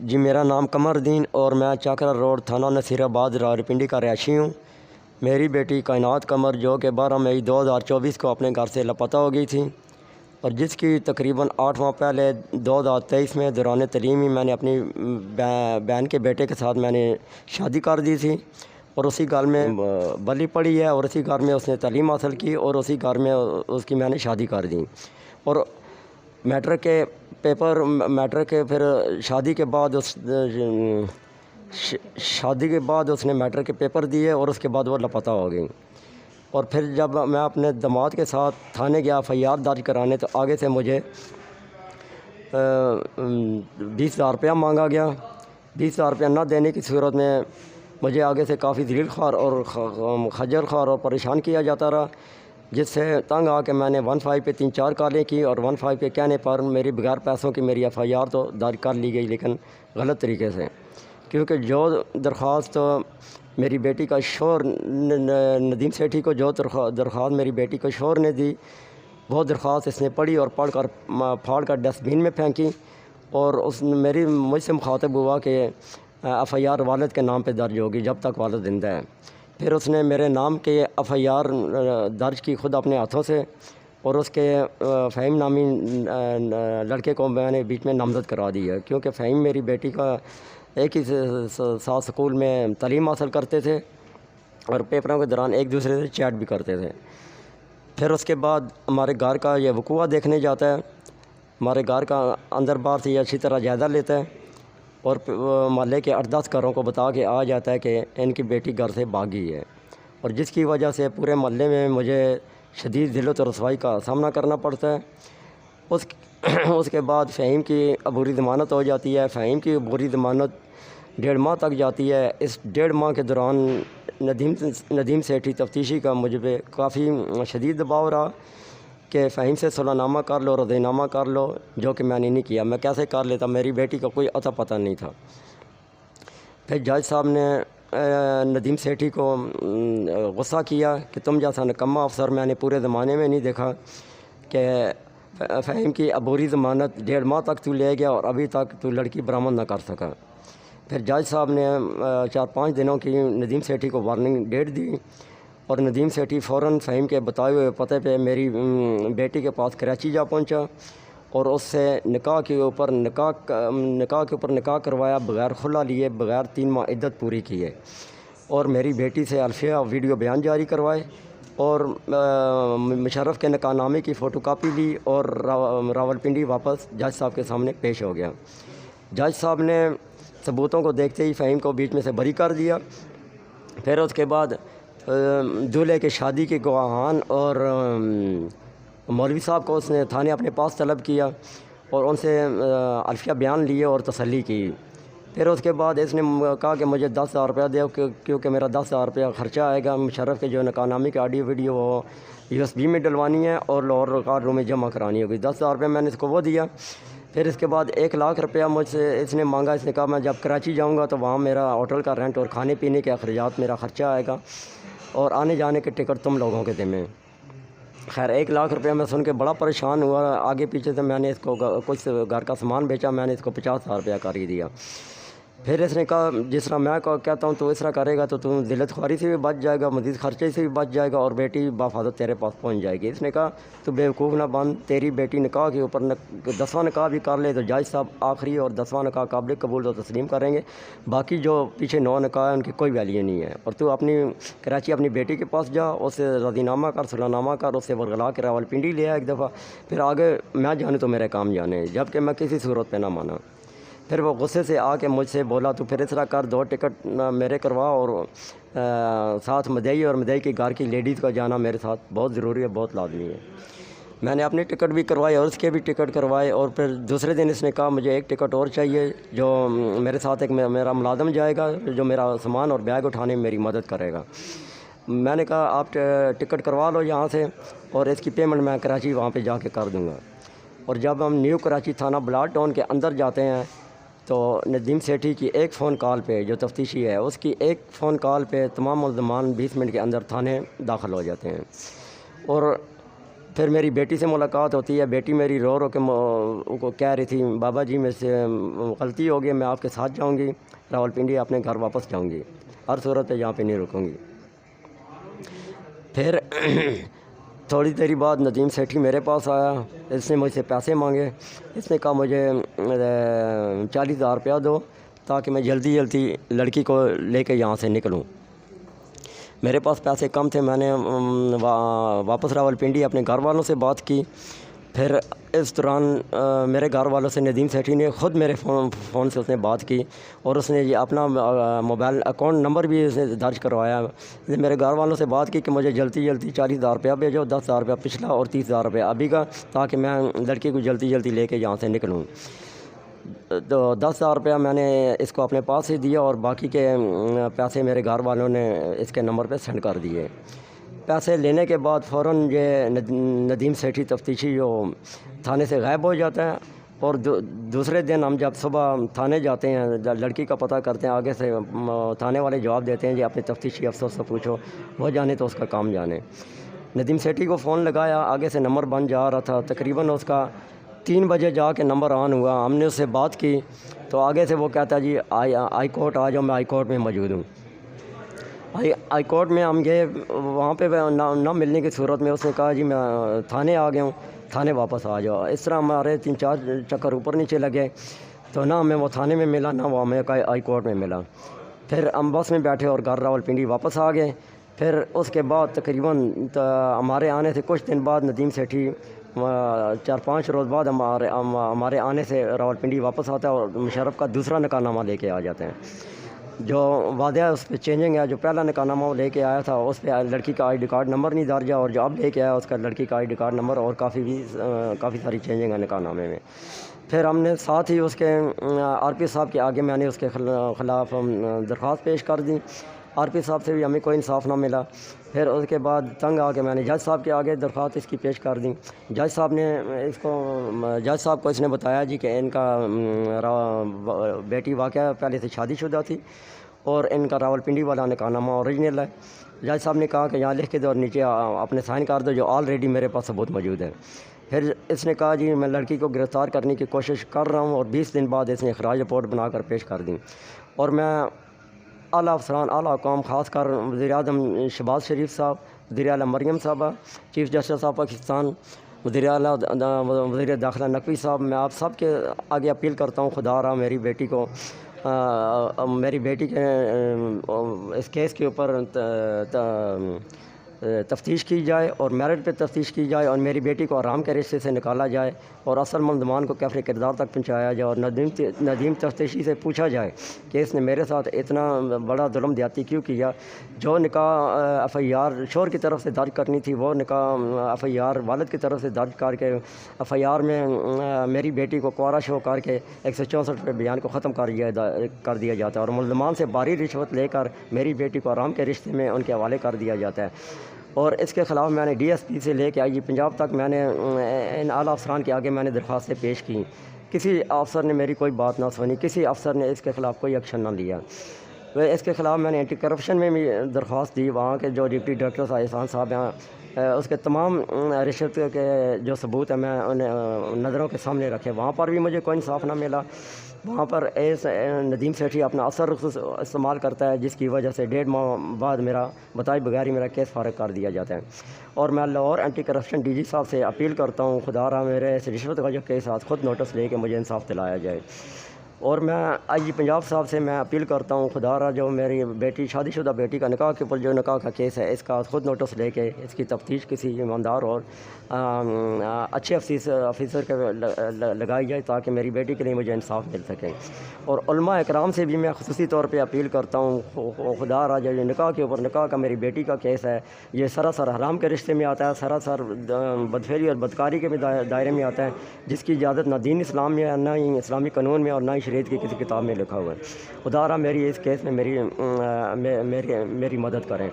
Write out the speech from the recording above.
جی میرا نام قمر الدین اور میں چاکرا روڈ تھانہ نصیرآباد راولپنڈی کا رہائشی ہوں۔ میری بیٹی کائنات قمر جو کہ 12 مئی 2024 کو اپنے گھر سے لاپتہ ہو گئی تھی اور جس کی تقریباً 8 ماہ پہلے 2023 میں دوران تعلیم ہی میں نے اپنی بہن کے بیٹے کے ساتھ میں نے شادی کر دی تھی اور اسی گھر میں بلی پڑی ہے اور اسی گھر میں اس نے تعلیم حاصل کی اور اسی گھر میں اس کی میں نے شادی کر دی اور میٹرک کے پھر شادی کے بعد اس نے میٹرک کے پیپر دیے اور اس کے بعد وہ لاپتہ ہو گئی۔ اور پھر جب میں اپنے داماد کے ساتھ تھانے گیا FIR درج کرانے تو آگے سے مجھے 20,000 روپیہ مانگا گیا۔ 20,000 روپیہ نہ دینے کی صورت میں مجھے آگے سے کافی ذلیل خوار اور خجل خوار اور پریشان کیا جاتا رہا، جس سے تنگ آ کے میں نے 15 پہ 3-4 کالیں کی اور 15 پہ کہنے پر میری بغیر پیسوں کی میری FIR تو درج کر لی گئی، لیکن غلط طریقے سے، کیونکہ جو درخواست میری بیٹی کا شوہر ندیم سیٹھی کو جو درخواست میری بیٹی کو شوہر نے دی وہ درخواست اس نے پڑھی اور پھاڑ کر ڈسٹ بین میں پھینکی اور مجھ سے مخاطب ہوا کہ FIR والد کے نام پہ درج ہوگی جب تک والد زندہ ہے۔ پھر اس نے میرے نام کے FIR درج کی خود اپنے ہاتھوں سے اور اس کے فہیم نامی لڑکے کو میں نے بیچ میں نامزد کرا دی ہے، کیونکہ فہیم میری بیٹی کا ایک ہی ساتھ سکول میں تعلیم حاصل کرتے تھے اور پیپروں کے دوران ایک دوسرے سے چیٹ بھی کرتے تھے۔ پھر اس کے بعد ہمارے گھر کا یہ وقوع دیکھنے جاتا ہے، ہمارے گھر کا اندر باہر سے یہ اچھی طرح جائزہ لیتا ہے اور محلے کے 8-10 گھروں کو بتا کے آ جاتا ہے کہ ان کی بیٹی گھر سے بھاگی ہے، اور جس کی وجہ سے پورے محلے میں مجھے شدید ذلت و رسوائی کا سامنا کرنا پڑتا ہے۔ اس کے بعد فہیم کی عبوری ضمانت ہو جاتی ہے۔ فہیم کی عبوری ضمانت 1.5 ماہ تک جاتی ہے۔ اس 1.5 ماہ کے دوران ندیم سیٹھی تفتیشی کا مجھ پہ کافی شدید دباؤ رہا کہ فہیم سے صلح نامہ کر لو، رضی نامہ کر لو، جو کہ میں نے نہیں کیا۔ میں کیسے کر لیتا، میری بیٹی کا کوئی اتا پتہ نہیں تھا۔ پھر جج صاحب نے ندیم سیٹھی کو غصہ کیا کہ تم جیسا نکمہ افسر میں نے پورے زمانے میں نہیں دیکھا کہ فہیم کی عبوری ضمانت 1.5 ماہ تک تو لے گیا اور ابھی تک تو لڑکی برآمد نہ کر سکا۔ پھر جج صاحب نے 4-5 دنوں کی ندیم سیٹھی کو وارننگ ڈیٹ دی اور ندیم سیٹھی فوراً فہیم کے بتائے ہوئے پتے پہ میری بیٹی کے پاس کراچی جا پہنچا اور اس سے نکاح کے اوپر نکاح کروایا، بغیر خلا لیے، بغیر 3 ماہ عدت پوری کیے، اور میری بیٹی سے الفیہ ویڈیو بیان جاری کروائے اور مشرف کے نکاح نامے کی فوٹو کاپی لی اور راولپنڈی واپس جج صاحب کے سامنے پیش ہو گیا۔ جج صاحب نے ثبوتوں کو دیکھتے ہی فہیم کو بیچ میں سے بری کر دیا۔ پھر اس کے بعد دولہے کے شادی کے گواہان اور مولوی صاحب کو اس نے تھانے اپنے پاس طلب کیا اور ان سے الفیہ بیان لیے اور تسلی کی۔ پھر اس کے بعد اس نے کہا کہ مجھے 10,000 روپیہ دے کیونکہ میرا 10,000 روپیہ خرچہ آئے گا، مشرف کے جو نکاح نامی کی آڈیو ویڈیو وہ USB میں ڈلوانی ہے اور لاہور ریکارڈ روم میں جمع کرانی ہوگی۔ 10,000 روپیہ میں نے اس کو وہ دیا۔ پھر اس کے بعد 1 لاکھ روپیہ مجھ سے اس نے مانگا۔ اس نے کہا میں جب کراچی جاؤں گا تو وہاں میرا ہوٹل کا رینٹ اور کھانے پینے کے اخراجات میرا خرچہ آئے گا اور آنے جانے کے ٹکٹ تم لوگوں کے ذمہ۔ خیر 1 لاکھ روپیہ میں سن کے بڑا پریشان ہوا۔ آگے پیچھے سے میں نے اس کو کچھ گھر کا سامان بیچا، میں نے اس کو 50,000 روپیہ کر ہی دیا۔ پھر اس نے کہا جس طرح میں کہتا ہوں تو اس طرح کرے گا تو تم ذلت خواری سے بھی بچ جائے گا، مزید خرچے سے بھی بچ جائے گا اور بیٹی بحفاظت تیرے پاس پہنچ جائے گی۔ اس نے کہا تو بیوقوف نہ بن، تیری بیٹی نکاح کے اوپر 10واں نکاح بھی کر لے تو جج صاحب آخری اور 10واں نکاح قابل قبول تو تسلیم کریں گے، باقی جو پیچھے 9 نکاح ہیں ان کی کوئی ویلیو نہیں ہے، اور تو اپنی کراچی اپنی بیٹی کے پاس جا، اس سے رضی نامہ کر، صلح نامہ کر، اس سے ورغلا کے راولپنڈی لے آ ایک دفعہ، پھر آگے میں جانے تو میرے کام جانے، جب کہ میں کسی صورت پہ نہ مانا۔ پھر وہ غصے سے آ کے مجھ سے بولا تو پھر اس طرح کر 2 ٹکٹ میرے کروا اور ساتھ مدعی اور مدعی کی گھر کی لیڈیز کا جانا میرے ساتھ بہت ضروری ہے، بہت لازمی ہے۔ میں نے اپنی ٹکٹ بھی کروائے اور اس کے بھی ٹکٹ کروائے، اور پھر دوسرے دن اس نے کہا مجھے 1 ٹکٹ اور چاہیے جو میرے ساتھ ایک میرا ملازم جائے گا جو میرا سامان اور بیگ اٹھانے میں میری مدد کرے گا۔ میں نے کہا آپ ٹکٹ کروا لو یہاں سے اور اس کی پیمنٹ میں کراچی وہاں پہ جا کے کر دوں گا۔ اور جب ہم نیو کراچی تھانہ بلاٹ ٹاؤن کے اندر جاتے ہیں تو ندیم سیٹھی کی 1 فون کال پہ جو تفتیشی ہے اس کی 1 فون کال پہ تمام ملزمان 20 منٹ کے اندر تھانے داخل ہو جاتے ہیں، اور پھر میری بیٹی سے ملاقات ہوتی ہے. بیٹی میری رو رو کے کو کہہ رہی تھی بابا جی مجھ سے غلطی ہو گئی, میں آپ کے ساتھ جاؤں گی راولپنڈی, اپنے گھر واپس جاؤں گی, ہر صورت پہ یہاں پہ نہیں رکوں گی. پھر تھوڑی دیر بعد ندیم سیٹھی میرے پاس آیا. اس نے مجھ سے پیسے مانگے. اس نے کہا مجھے 40,000 روپیہ دو تاکہ میں جلدی جلدی لڑکی کو لے کے یہاں سے نکلوں. میرے پاس پیسے کم تھے. میں نے واپس راولپنڈی اپنے گھر والوں سے بات کی. پھر اس دوران میرے گھر والوں سے ندیم سیٹھی نے خود میرے فون سے اس نے بات کی, اور اس نے یہ اپنا موبائل اکاؤنٹ نمبر بھی اس نے درج کروایا. میرے گھر والوں سے بات کی کہ مجھے جلدی جلدی 40,000 روپیہ بھیجو, 10,000 روپیہ پچھلا اور 30,000 روپیہ ابھی کا, تاکہ میں لڑکی کو جلدی جلدی لے کے یہاں سے نکلوں. تو 10,000 روپیہ میں نے اس کو اپنے پاس ہی دیا, اور باقی کے پیسے میرے گھر والوں نے اس کے نمبر پہ سینڈ کر دیے. پیسے لینے کے بعد فوراً یہ ندیم سیٹھی تفتیشی جو تھانے سے غائب ہو جاتا ہے, اور دوسرے دن ہم جب صبح تھانے جاتے ہیں, لڑکی کا پتہ کرتے ہیں, آگے سے تھانے والے جواب دیتے ہیں جی اپنے تفتیشی افسر سے پوچھو, وہ جانے تو اس کا کام جانے. ندیم سیٹھی کو فون لگایا, آگے سے نمبر بن جا رہا تھا. تقریباً اس کا 3 بجے جا کے نمبر آن ہوا. ہم نے اس سے بات کی تو آگے سے وہ کہتا جی ہائی کورٹ آ جاؤ, میں ہائی کورٹ میں موجود ہوں. ہائی کورٹ میں ہم گئے, وہاں پہ نہ ملنے کی صورت میں اس نے کہا جی میں تھانے آ گیا ہوں, تھانے واپس آ جاؤ. اس طرح ہمارے 3-4 چکر اوپر نیچے لگے, تو نہ ہمیں وہ تھانے میں ملا, نہ وہ ہمیں ہائی کورٹ میں ملا. پھر ہم بس میں بیٹھے اور گھر راولپنڈی واپس آ گئے. پھر اس کے بعد تقریباً ہمارے آنے سے کچھ دن بعد ندیم سیٹھی 4-5 روز بعد ہمارے آنے سے راولپنڈی واپس آتا ہے, اور مشرف کا دوسرا نکاح نامہ لے کے آ جاتے ہیں. جو واضح اس پہ چینجنگ ہے, جو پہلا نکاح نامہ وہ لے کے آیا تھا اس پہ لڑکی کا آئی ڈی کارڈ نمبر نہیں درج ہے, اور جو اب لے کے آیا اس کا لڑکی کا آئی ڈی کارڈ نمبر, اور کافی ساری چینجنگ ہے نکاح نامے میں. پھر ہم نے ساتھ ہی اس کے آر پی صاحب کے آگے میں نے اس کے خلاف درخواست پیش کر دی. آر پی صاحب سے بھی ہمیں کوئی انصاف نہ ملا. پھر اس کے بعد تنگ آ کے میں نے جج صاحب کے آگے درخواست اس کی پیش کر دی. جج صاحب کو اس نے بتایا جی کہ ان کا بیٹی واقعہ پہلے سے شادی شدہ تھی, اور ان کا راولپنڈی والا نکاح نامہ اوریجنل ہے. جج صاحب نے کہا کہ یہاں لکھ کے دو اور نیچے اپنے سائن کر دو, جو آلریڈی میرے پاس ثبوت موجود ہے. پھر اس نے کہا جی میں لڑکی کو گرفتار کرنے کی کوشش کر رہا ہوں, اور 20 دن بعد اس نے اخراج رپورٹ بنا کر پیش کر دی. اور میں اعلیٰ افسران, اعلیٰ حکام, خاص کر وزیر اعظم شہباز شریف صاحب, وزیر اعلیٰ مریم صاحبہ, چیف جسٹس آف پاکستان, وزیر اعلیٰ وزیر داخلہ نقوی صاحب, میں آپ سب کے آگے اپیل کرتا ہوں خدا را میری بیٹی کے اس کیس کے اوپر تفتیش کی جائے, اور میرٹ پہ تفتیش کی جائے, اور میری بیٹی کو آرام کے رشتے سے نکالا جائے, اور اصل ملزمان کو کیفر کردار تک پہنچایا جائے, اور ندیم تفتیشی سے پوچھا جائے کہ اس نے میرے ساتھ اتنا بڑا ظلم زیادتی کیوں کیا. جو نکاح ایف آئی آر شوہر کی طرف سے درج کرنی تھی, وہ نکاح ایف آئی آر والد کی طرف سے درج کر کے ایف آئی آر میں میری بیٹی کو کوارا شو کر کے 164 پہ بیان کو ختم کر دیا جاتا ہے, اور ملزمان سے باری رشوت لے کر میری بیٹی کو آرام کے رشتے میں ان کے حوالے کر دیا جاتا ہے. اور اس کے خلاف میں نے ڈی ایس پی سے لے کے آئی پنجاب تک میں نے ان اعلیٰ افسران کے آگے میں نے درخواستیں پیش کی. کسی افسر نے میری کوئی بات نہ سنی, کسی افسر نے اس کے خلاف کوئی ایکشن نہ لیا. اس کے خلاف میں نے اینٹی کرپشن میں بھی درخواست دی. وہاں کے جو ڈپٹی ڈائریکٹر احسان صاحب ہیں, اس کے تمام رشوت کے جو ثبوت ہیں میں انہیں نظروں کے سامنے رکھے. وہاں پر بھی مجھے کوئی انصاف نہ ملا. وہاں پر ندیم سیٹھی اپنا اثر استعمال کرتا ہے, جس کی وجہ سے 1.5 ماہ بعد میرا بتائے بغیر ہی میرا کیس فارغ کر دیا جاتا ہے. اور میں Lahore anti corruption D G صاحب سے اپیل کرتا ہوں خدا را میرے اس رشوت کا جو کیس ہے خود نوٹس لے کے مجھے انصاف دلایا جائے. اور میں آئی جی پنجاب صاحب سے میں اپیل کرتا ہوں خدا را جو میری بیٹی شادی شدہ بیٹی کا نکاح کے اوپر جو نکاح کا کیس ہے, اس کا خود نوٹس لے کے اس کی تفتیش کسی ایماندار اور اچھے افیسر کے لگائی جائے, تاکہ میری بیٹی کے لیے مجھے انصاف مل سکے. اور علماء اکرام سے بھی میں خصوصی طور پہ اپیل کرتا ہوں خدا را جو نکاح کے اوپر نکاح کا میری بیٹی کا کیس ہے, یہ سراسر حرام کے رشتے میں آتا ہے, سراسر بدفعلی اور بدکاری کے بھی دائرے میں آتا ہے, جس کی اجازت نہ دین اسلام میں ہے, نہ ہی اسلامی قانون میں, اور نہ ہی شریعت کی کسی کتاب میں لکھا ہوا ہے. خدا را میری اس کیس میں میری مدد کریں.